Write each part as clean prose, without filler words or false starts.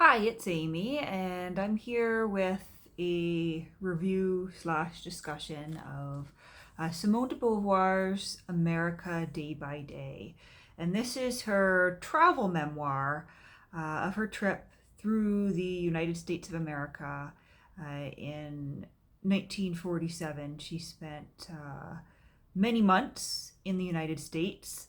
Hi, it's Amy, and I'm here with a review slash discussion of Simone de Beauvoir's America Day by Day. And this is her travel memoir of her trip through the United States of America in 1947. She spent many months in the United States.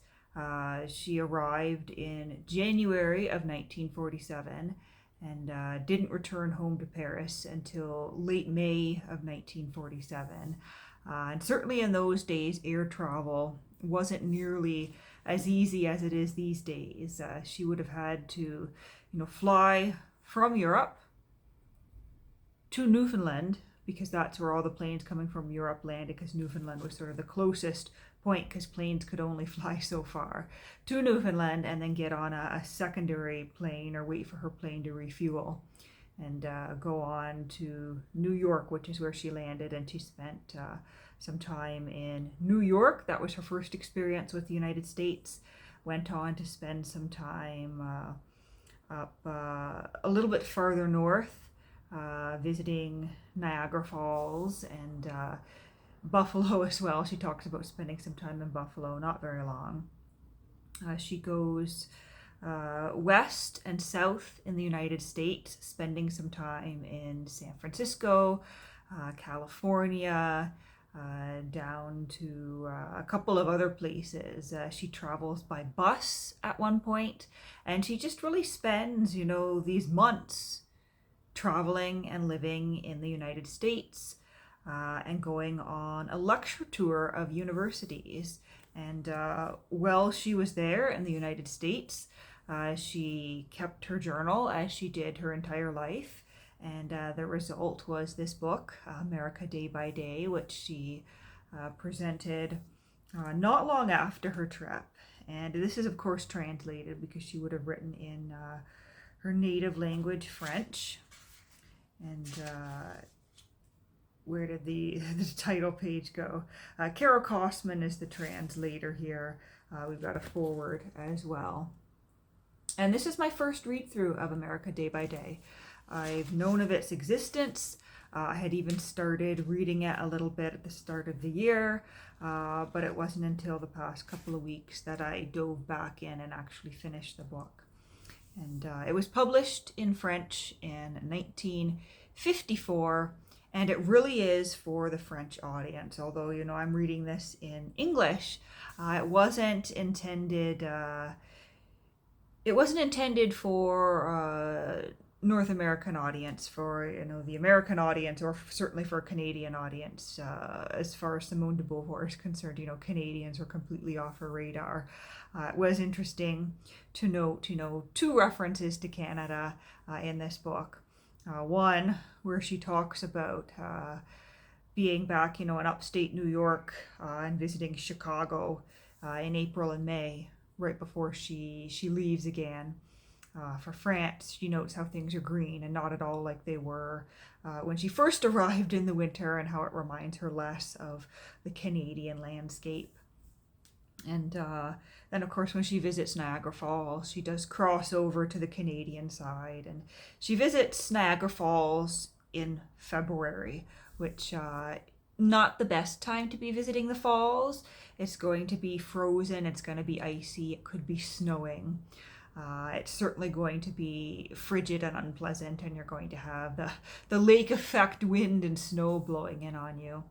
She arrived in January of 1947 and didn't return home to Paris until late May of 1947. And certainly in those days, air travel wasn't nearly as easy as it is these days. She would have had to, fly from Europe to Newfoundland because that's where all the planes coming from Europe landed, because Newfoundland was sort of the closest point because planes could only fly so far to Newfoundland, and then get on a secondary plane or wait for her plane to refuel and go on to New York, which is where she landed. And she spent some time in New York. That was her first experience with the United States. Went on to spend some time up a little bit farther north, visiting Niagara Falls and Buffalo as well. She talks about spending some time in Buffalo, not very long. She goes west and south in the United States, spending some time in San Francisco, California, down to a couple of other places. She travels by bus at one point, and she just really spends, these months traveling and living in the United States, and going on a lecture tour of universities. And while she was there in the United States, she kept her journal, as she did her entire life. And the result was this book, America Day by Day, which she presented not long after her trip. And this is, of course, translated because she would have written in her native language, French. And where did the title page go? Carol Kosman is the translator here. We've got a foreword as well. And this is my first read through of America Day by Day. I've known of its existence. I had even started reading it a little bit at the start of the year, but it wasn't until the past couple of weeks that I dove back in and actually finished the book. And it was published in French in 1954, and it really is for the French audience. Although, I'm reading this in English, it wasn't intended. It wasn't intended for North American audience, for the American audience, or certainly for a Canadian audience. As far as Simone de Beauvoir is concerned, Canadians were completely off her radar. It was interesting to note, two references to Canada in this book. One where she talks about being back, in upstate New York, and visiting Chicago in April and May, right before she leaves again for France. She notes how things are green and not at all like they were when she first arrived in the winter, and how it reminds her less of the Canadian landscape. And then, of course, when she visits Niagara Falls, she does cross over to the Canadian side. And she visits Niagara Falls in February, which not the best time to be visiting the falls. It's going to be frozen, it's going to be icy, it could be snowing. It's certainly going to be frigid and unpleasant, and you're going to have the lake effect wind and snow blowing in on you.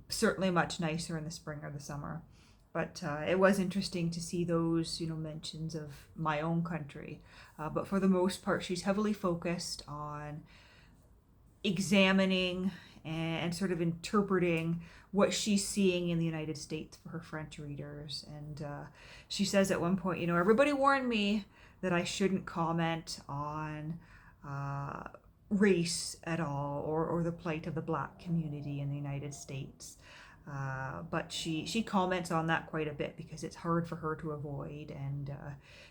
Certainly much nicer in the spring or the summer. But it was interesting to see those, mentions of my own country. But for the most part, she's heavily focused on examining and sort of interpreting what she's seeing in the United States for her French readers. And she says at one point, everybody warned me that I shouldn't comment on race at all, or the plight of the Black community in the United States. But she comments on that quite a bit because it's hard for her to avoid, and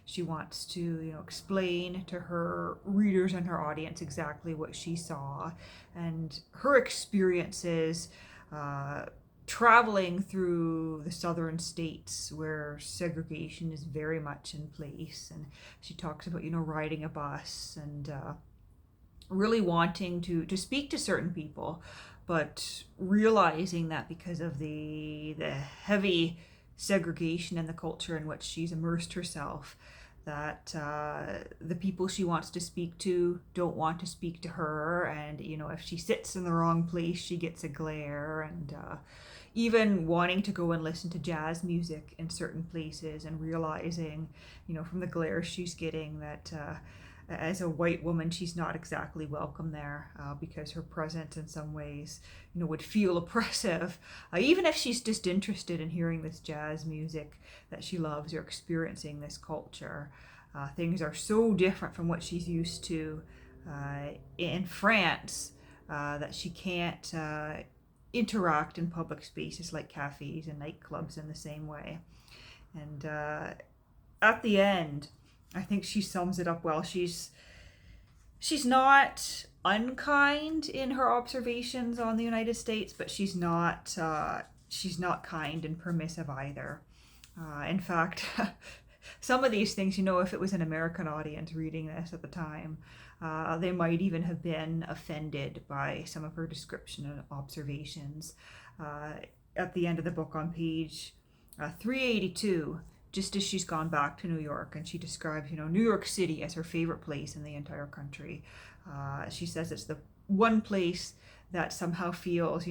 she wants to explain to her readers and her audience exactly what she saw and her experiences traveling through the southern states where segregation is very much in place. And she talks about, riding a bus and really wanting to speak to certain people, but realizing that because of the heavy segregation in the culture in which she's immersed herself, that the people she wants to speak to don't want to speak to her, and if she sits in the wrong place, she gets a glare, and even wanting to go and listen to jazz music in certain places and realizing, from the glare she's getting that. As a white woman, she's not exactly welcome there because her presence in some ways, would feel oppressive. Even if she's just interested in hearing this jazz music that she loves or experiencing this culture, things are so different from what she's used to in France that she can't interact in public spaces like cafes and nightclubs in the same way. And at the end, I think she sums it up well. She's not unkind in her observations on the United States, but she's not kind and permissive either. In fact, some of these things, if it was an American audience reading this at the time, they might even have been offended by some of her description and observations. At the end of the book on page 382, just as she's gone back to New York, and she describes, New York City as her favorite place in the entire country. She says it's the one place that somehow feels,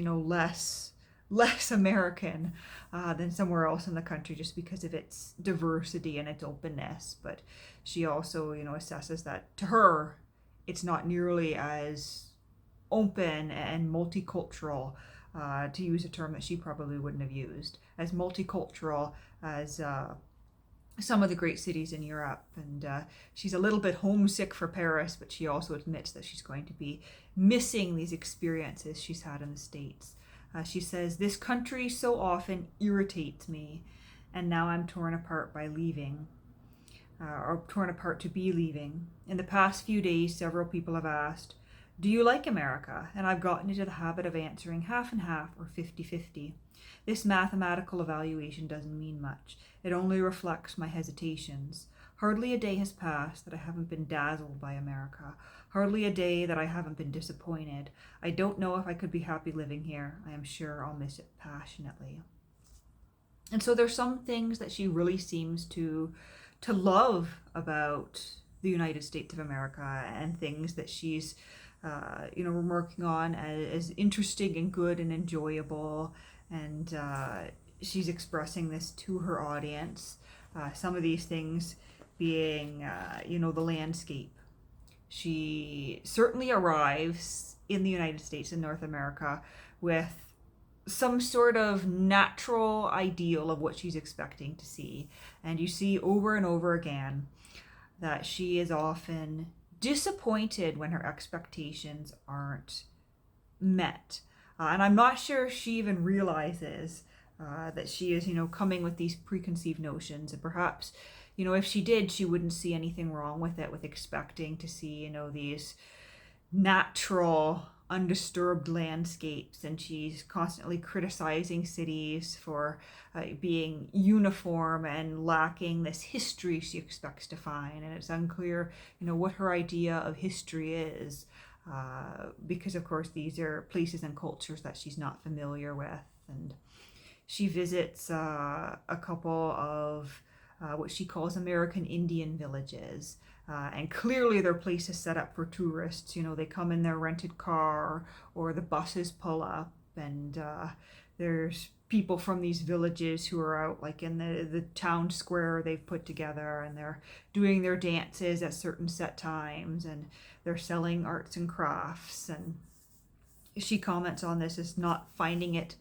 less American than somewhere else in the country, just because of its diversity and its openness. But she also, assesses that to her, it's not nearly as open and multicultural, to use a term that she probably wouldn't have used, as multicultural as some of the great cities in Europe. And she's a little bit homesick for Paris, but she also admits that she's going to be missing these experiences she's had in the States. She says, "This country so often irritates me, and now I'm torn apart by leaving, or torn apart to be leaving. In the past few days, several people have asked, 'Do you like America?' And I've gotten into the habit of answering half and half or 50-50. This mathematical evaluation doesn't mean much. It only reflects my hesitations. Hardly a day has passed that I haven't been dazzled by America. Hardly a day that I haven't been disappointed. I don't know if I could be happy living here. I am sure I'll miss it passionately." And so there's some things that she really seems to love about the United States of America, and things that she's working on as interesting and good and enjoyable. And she's expressing this to her audience. Some of these things being, the landscape. She certainly arrives in the United States and North America with some sort of natural ideal of what she's expecting to see. And you see over and over again that she is often disappointed when her expectations aren't met. And I'm not sure she even realizes that she is, coming with these preconceived notions. And perhaps, if she did, she wouldn't see anything wrong with it, with expecting to see, these natural, undisturbed landscapes. And she's constantly criticizing cities for being uniform and lacking this history she expects to find. And it's unclear, what her idea of history is. Because of course these are places and cultures that she's not familiar with. And she visits a couple of what she calls American Indian villages, and clearly they're places set up for tourists. They come in their rented car, or the buses pull up, and there's people from these villages who are out like in the town square they've put together, and they're doing their dances at certain set times, and they're selling arts and crafts. And she comments on this as not finding it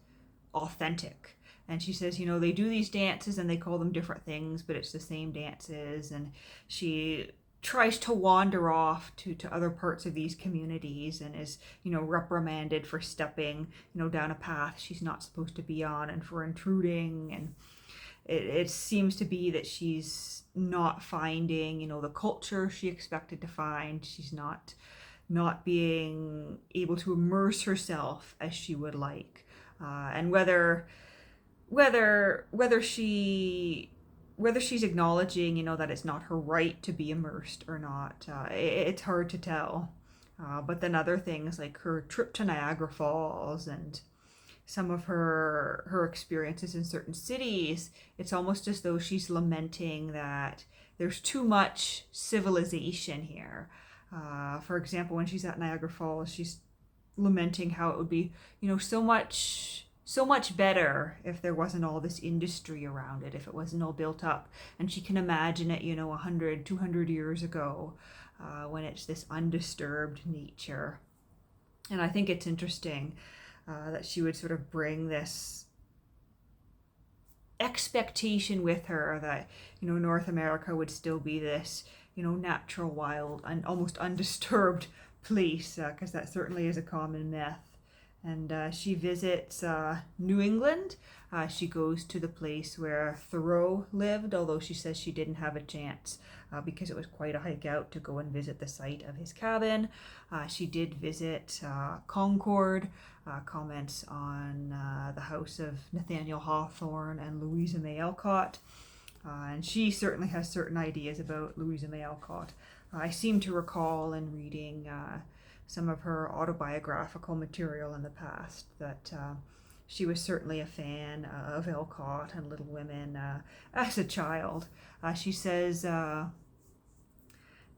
authentic. And she says, they do these dances and they call them different things, but it's the same dances. And she tries to wander off to other parts of these communities, and is, reprimanded for stepping, down a path she's not supposed to be on, and for intruding. And it seems to be that she's not finding, the culture she expected to find. She's not being able to immerse herself as she would like. and whether she's acknowledging, that it's not her right to be immersed or not, it's hard to tell. But then other things like her trip to Niagara Falls and some of her experiences in certain cities, it's almost as though she's lamenting that there's too much civilization here. For example, when she's at Niagara Falls, she's lamenting how it would be, so much better if there wasn't all this industry around it, if it wasn't all built up. And she can imagine it, 100, 200 years ago, when it's this undisturbed nature. And I think it's interesting that she would sort of bring this expectation with her that, North America would still be this, natural, wild, and almost undisturbed place, because that certainly is a common myth. And she visits New England. She goes to the place where Thoreau lived, although she says she didn't have a chance because it was quite a hike out to go and visit the site of his cabin. She did visit Concord, comments on the house of Nathaniel Hawthorne and Louisa May Alcott. And she certainly has certain ideas about Louisa May Alcott. I seem to recall in reading some of her autobiographical material in the past that she was certainly a fan of Alcott and Little Women as a child. She says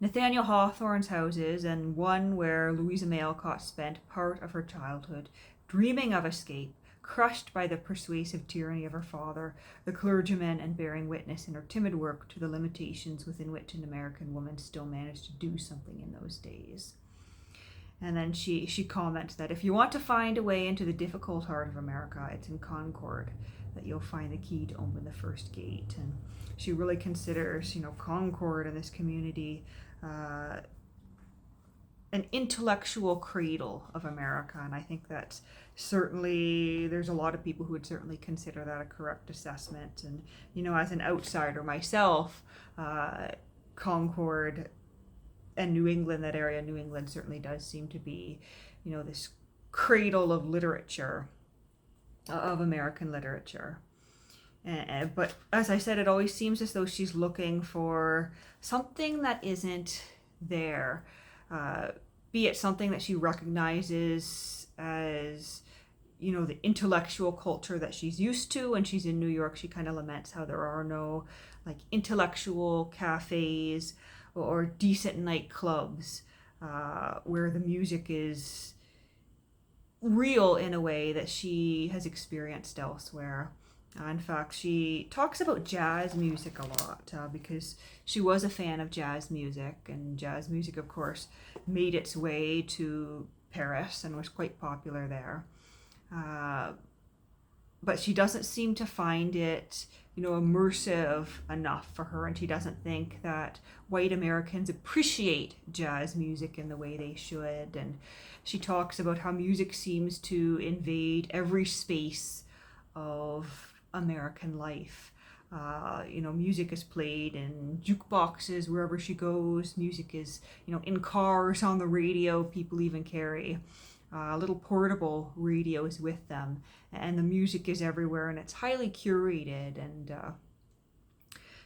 Nathaniel Hawthorne's houses, and one where Louisa May Alcott spent part of her childhood, dreaming of escape, crushed by the persuasive tyranny of her father, the clergyman, and bearing witness in her timid work to the limitations within which an American woman still managed to do something in those days. And then she comments that if you want to find a way into the difficult heart of America, it's in Concord that you'll find the key to open the first gate. And she really considers, Concord and this community an intellectual cradle of America. And I think that's certainly, there's a lot of people who would certainly consider that a correct assessment. And, as an outsider myself, Concord and New England, that area, New England certainly does seem to be, this cradle of literature, of American literature. But as I said, it always seems as though she's looking for something that isn't there, be it something that she recognizes as, the intellectual culture that she's used to. When she's in New York, she kind of laments how there are no intellectual cafes or decent nightclubs where the music is real in a way that she has experienced elsewhere. In fact, she talks about jazz music a lot because she was a fan of jazz music, and jazz music, of course, made its way to Paris and was quite popular there. But she doesn't seem to find it, immersive enough for her, and she doesn't think that white Americans appreciate jazz music in the way they should. And she talks about how music seems to invade every space of American life. Music is played in jukeboxes wherever she goes. Music is, in cars, on the radio. People even carry little portable radios with them, and the music is everywhere, and it's highly curated. And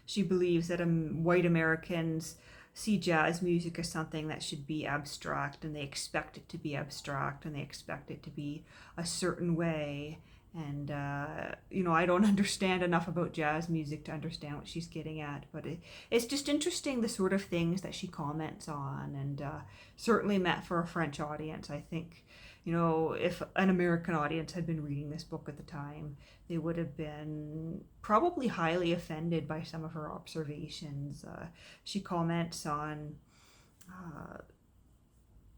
she believes that white Americans see jazz music as something that should be abstract, and they expect it to be abstract, and they expect it to be a certain way. And I don't understand enough about jazz music to understand what she's getting at, but it's just interesting, the sort of things that she comments on. And certainly meant for a French audience. I think, if an American audience had been reading this book at the time, they would have been probably highly offended by some of her observations. She comments on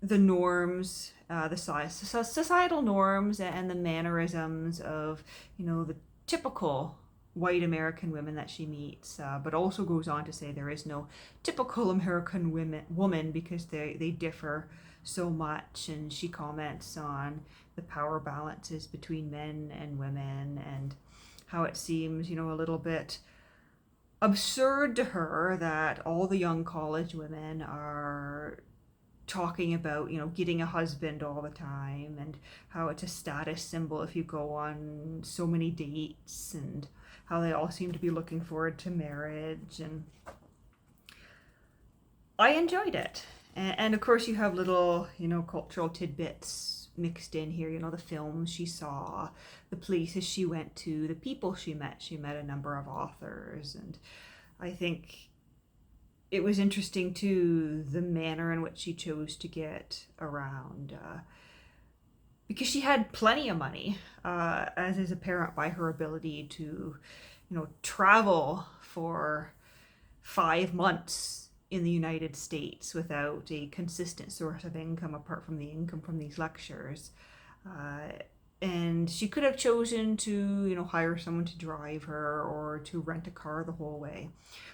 the norms, the societal norms and the mannerisms of, the typical white American women that she meets, but also goes on to say there is no typical American woman because they differ so much. And she comments on the power balances between men and women, and how it seems, a little bit absurd to her that all the young college women are talking about, getting a husband all the time and how it's a status symbol if you go on so many dates, and how they all seem to be looking forward to marriage. And I enjoyed it. And of course, you have little, cultural tidbits mixed in here, the films she saw, the places she went to, the people she met. She met a number of authors. And I think it was interesting too, the manner in which she chose to get around, because she had plenty of money, as is apparent by her ability to, travel for 5 months in the United States without a consistent source of income apart from the income from these lectures. And she could have chosen to, hire someone to drive her or to rent a car the whole way.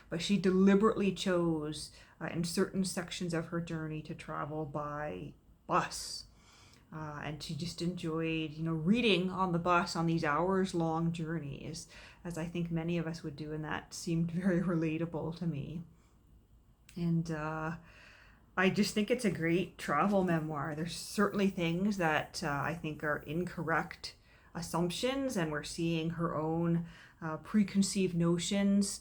But she deliberately chose, in certain sections of her journey, to travel by bus. And she just enjoyed, reading on the bus on these hours-long journeys, as I think many of us would do, and that seemed very relatable to me. And I just think it's a great travel memoir. There's certainly things that I think are incorrect assumptions, and we're seeing her own preconceived notions,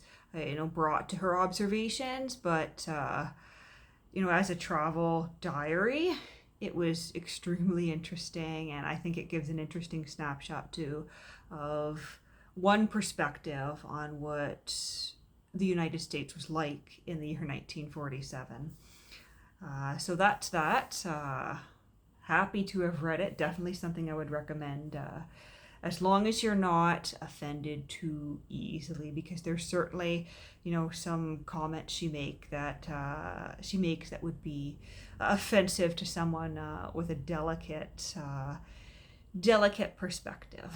brought to her observations. But, as a travel diary, it was extremely interesting, and I think it gives an interesting snapshot too of one perspective on what the United States was like in the year 1947. So that's that. Happy to have read it. Definitely something I would recommend, as long as you're not offended too easily, because there's certainly, some comments she makes that would be offensive to someone with a delicate perspective.